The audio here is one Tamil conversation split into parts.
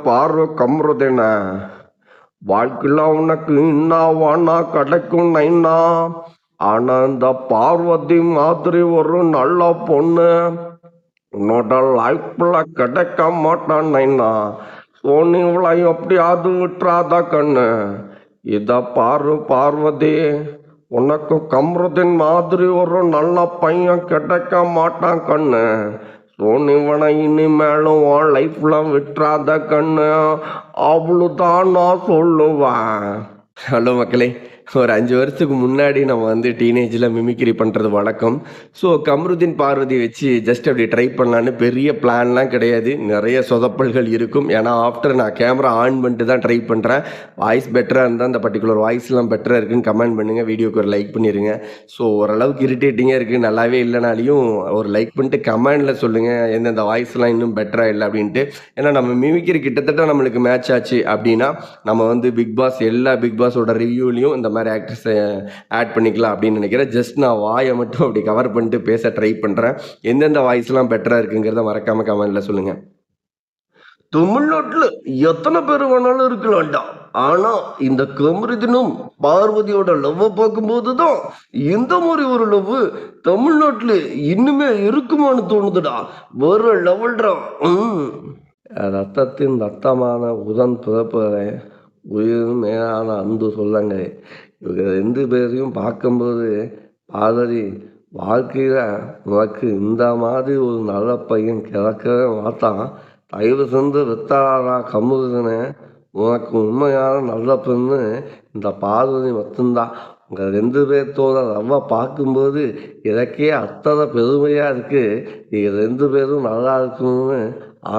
பாரு கம்ருதென வாழ்க்கையில உனக்கு இன்னா வானா கிடைக்கும் நைனா. ஆனா இந்த பார்வதி மாதிரி ஒரு நல்ல பொண்ணு உன்னோட லைஃப்ல கிடைக்க மாட்டான் நைனா. சோனி இவளை எப்படியாவது விட்டுறாத கண்ணு. இத பாரு பார்வதி, உனக்கு கம்ருதீன் மாதிரி ஒரு நல்ல பையன் கிடைக்க மாட்டான் கண்ணு. சோனிவனை இனிமேலும் உன் லைஃப்ல விட்டுறாத கண்ணு. அவ்வளோதான் நான் சொல்லுவேன். ஹலோ மக்களே, ஒரு 5 வருஷத்துக்கு முன்னாடி நம்ம வந்து டீனேஜில் மிமிக்ரி பண்ணுறது வழக்கம். ஸோ கம்ருதீன் பார்வதி வச்சு ஜஸ்ட் அப்படி ட்ரை பண்ணலான்னு பெரிய பிளான்லாம் கிடையாது. நிறைய சொதப்பல்கள் இருக்கும். ஏன்னா ஆஃப்டர் நான் கேமரா ஆன் பண்ணிட்டு தான் ட்ரை பண்ணுறேன். வாய்ஸ் பெட்டராக இருந்தால் அந்த பர்டிகுலர் வாய்ஸ்லாம் பெட்டராக இருக்குன்னு கமெண்ட் பண்ணுங்கள். வீடியோக்கு ஒரு லைக் பண்ணிடுங்க. ஸோ ஓரளவுக்கு இரிட்டேட்டிங்காக இருக்குது. நல்லாவே இல்லைனாலையும் ஒரு லைக் பண்ணிட்டு கமெண்டில் சொல்லுங்கள் எந்தெந்த வாய்ஸ்லாம் இன்னும் பெட்டராக இல்லை அப்படின்ட்டு. ஏன்னா நம்ம மிமிக்ரி கிட்டத்தட்ட நம்மளுக்கு மேட்ச் ஆச்சு அப்படின்னா நம்ம வந்து பிக் பாஸ் எல்லா பிக் பாஸோட ரிவ்யூலையும் இந்த மாதிரி ஆக்டர்ஸை ஆட் பண்ணிக்கலாம் அப்படின்னு நினைக்கிறேன். ஜஸ்ட் நான் வாயை மட்டும் அப்படி கவர் பண்ணிட்டு பேச ட்ரை பண்ணுறேன். எந்தெந்த வாய்ஸ்லாம் பெட்டராக இருக்குங்கிறத மறக்காமல் கமெண்டில் சொல்லுங்கள். தமிழ்நாட்டில் எத்தனை பேர் வேணாலும் இருக்கலாம்டா, ஆனா இந்த கமருதீனும் பார்வதியோட லவ் பார்க்கும்போது தான் இந்த மாதிரி ஒரு லவ் தமிழ்நாட்டில் இன்னுமே இருக்குமான்னு தோணுதுடா. வேற லெவல்டா. ரத்தத்தின் ரத்தமான உடன் பிறப்பதை உயிரும் மேலான அன்பு சொல்லங்க. இவங்க 2 பேரையும் பார்க்கும்போது பார்வதி, வாழ்க்கையில் உனக்கு இந்த மாதிரி ஒரு நல்ல பையன் கிடக்கவே மாட்டான். தயவு செஞ்சு வித்தாரா கம்ருதீனை. உனக்கு உண்மையான நல்ல பெண்ணு இந்த பார்வதி மட்டும்தான். உங்கள் 2 பேர்த்தோட லவ்வை பார்க்கும்போது எனக்கே அத்தனை பெருமையாக இருக்குது. நீங்கள் 2 பேரும் நல்லா இருக்கணும்னு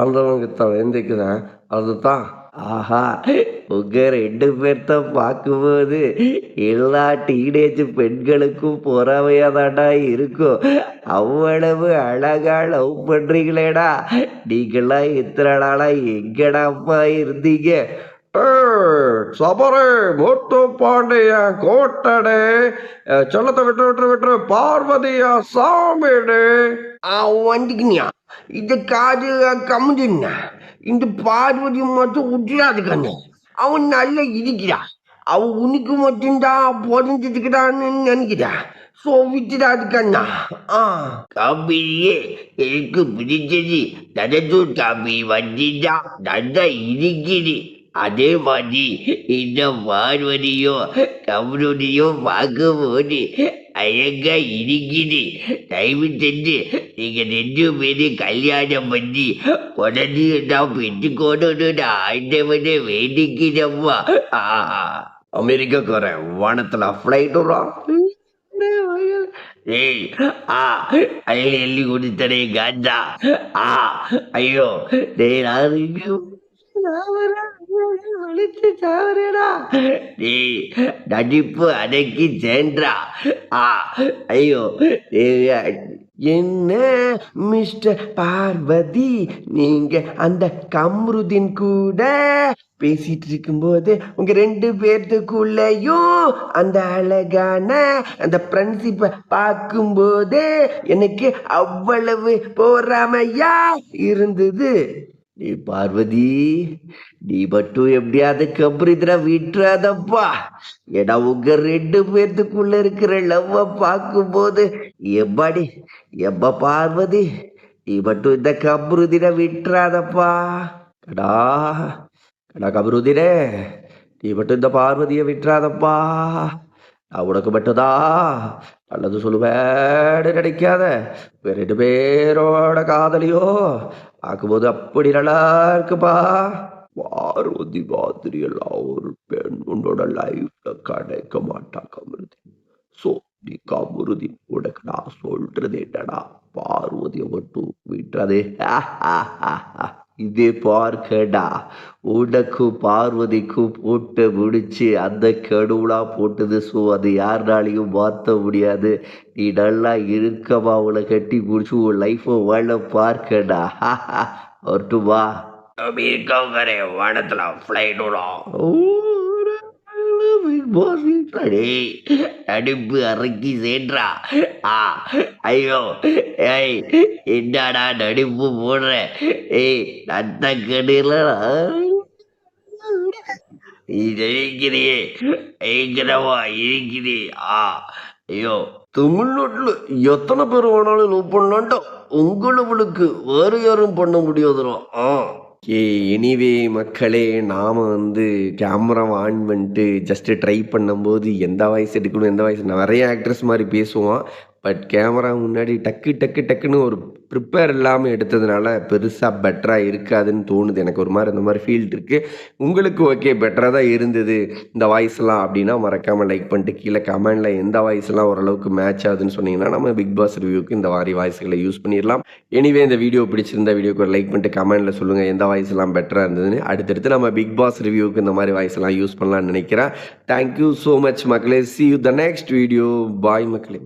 ஆண்டவன்கிட்ட வேண்டிக்கிறேன். அதுதான். ஆஹா, உங்க 2 பேர்த்த பார்க்கும்போது எல்லா டீனேஜ் பெண்களுக்கும் பொறாமையாதான்டா இருக்கும். அவ்வளவு அழகா லவ் பண்றீங்களேடா. நீங்களாம் இத்தனை நாளா எங்கடாப்பா இருந்தீங்க? சபரே மூத்து பாண்டிய கோட்டடே சொல்லத்தை விட்டு விட்டு விட்டு பார்வதியா சாமிடு வந்துக்கினியா. இந்த காது கமுதுன்னா இந்த பார்வதி மட்டும் விட்டுறாது கண்ணு. அவன் நல்லா இருக்கிறான். அவன் உனக்கு மட்டும்தான் பொறிஞ்சிருக்கிறான்னு நினைக்கிறான். ஸோ விட்டுறாது கண்ணா. காபிரியே எனக்கு பிடிச்சது தனதூர் காபி வந்துட்டா நல்லா இருக்குது. அதே மாதிரி இந்த பார்வதியோ கமருதியோ பார்க்கும்போது அழகா இருக்குது. தயவு செஞ்சு நீங்க 2 பேரும் கல்யாணம் பண்ணி உடனே நான் பெற்றுக்கோணும்னு ஆண்டவனை வேண்டிக்கிறப்பா. அமெரிக்காக்காரன் வானத்துல ஃப்ளைட் வரும். ஏய் அள்ளி கொடுத்தனே காந்தா. ஐயோ நடிப்பு அடக்கி சென்றா. ஐயோ என்ன மிஸ்டர் பார்வதி, நீங்க அந்த கம்ருதீன் கூட பேசிட்டு இருக்கும்போது உங்க 2 பேர்த்துக்குள்ளயும் அந்த அழகான அந்த ஃப்ரெண்ட்ஷிப்பை பார்க்கும்போது எனக்கு அவ்வளவு பொறாமையா இருந்தது. நீ பார்வதி, நீ மட்டும் எப்படியாவது கம்ருதீனை விட்டுறாதப்பா. ஏன்னா உங்க 2 பேர்த்துக்குள்ள இருக்கிற லவ்வ பார்க்கும்போது எப்பாடி எப்ப பார்வதி, நீ மட்டும் இந்த கம்ருதீனை விட்டுறாதப்பா. கடா கடா கம்ருதீனே, நீ மட்டும் இந்த பார்வதியை விட்டுறாதப்பா. நான் உனக்கு மட்டும்தா நல்லது சொல்லுவேன்னு நினைக்காத. 2 பேரோட காதலியோ பார்க்கும்போது அப்படி நல்லா இருக்குப்பா. பார்வதி மாதிரி எல்லாம் ஒரு பெண் உன்னோட லைஃப்ல கிடைக்க மாட்டா கமருதீன். ஸோ நீ கமருதீன் உனக்கு நான் சொல்றது என்னடா, பார்வதியை மட்டும் விட்டுறதே. இதே பார்க்கடா, உனக்கும் பார்வதிக்கும் போட்டு முடிச்சு அந்த கடுவுலா போட்டது. ஸோ அது யாருனாலையும் மாற்ற முடியாது. நீ நல்லா இருக்கமா அவளை கட்டி பிடிச்சி உன் லைஃப்பை வாழ பார்க்கடா. வரட்டுமா? இருக்கவங்கரே வானத்துல ஃப்ளைட் நடிப்பு அரைக்கி சேர்றா. ஐயோ ஏய் என்னடா நடிப்பு போடுற? ஏய் நத்த கடையில இருக்கிறியே ஐக்கிரவா இருக்கிறே ஆ ஐயோ தமிழ்நாட்டுல எத்தனை பேர் வேணாலும் லவ் பண்ணலான்டா உங்களவளுக்கு வேறு யாரும் பண்ண முடியாதுடா ஆ எனிவே மக்களே நாம வந்து கேமராவை ஆன் பண்ணிட்டு ஜஸ்ட் ட்ரை பண்ணும்போது எந்த வாய்ஸ் எடுக்கணும் எந்த வாய்ஸ் நிறைய ஆக்ட்ரஸ் மாதிரி பேசுவான் பட் கேமரா முன்னாடி டக்கு டக்கு டக்குன்னு ஒரு ப்ரிப்பேர் இல்லாமல் எடுத்ததுனால பெருசாக பெட்டராக இருக்காதுன்னு தோணுது எனக்கு ஒரு மாதிரி இந்த மாதிரி ஃபீல் இருக்குது உங்களுக்கு ஓகே பெட்டராக தான் இருந்தது இந்த வாய்ஸ்லாம் அப்படின்னா மறக்காமல் லைக் பண்ணிட்டு கீழே கமெண்டில் எந்த வாய்ஸ்லாம் ஓரளவுக்கு மேட்ச் ஆகுதுன்னு சொன்னீங்கன்னா நம்ம பிக் பாஸ் ரிவ்யூக்கு இந்த மாதிரி வாய்ஸ்களை யூஸ் பண்ணிடலாம் எனிவே இந்த வீடியோ பிடிச்சிருந்த வீடியோக்கு ஒரு லைக் பண்ணிட்டு கமெண்டில் சொல்லுங்கள் எந்த வாய்ஸ்லாம் பெட்டராக இருந்ததுன்னு அடுத்தடுத்து நம்ம பிக் பாஸ் ரிவ்யூக்கு இந்த மாதிரி வாய்ஸ்லாம் யூஸ் பண்ணலாம்னு நினைக்கிறேன் தேங்க்யூ ஸோ மச் மக்களே C you the next video பாய் மக்களே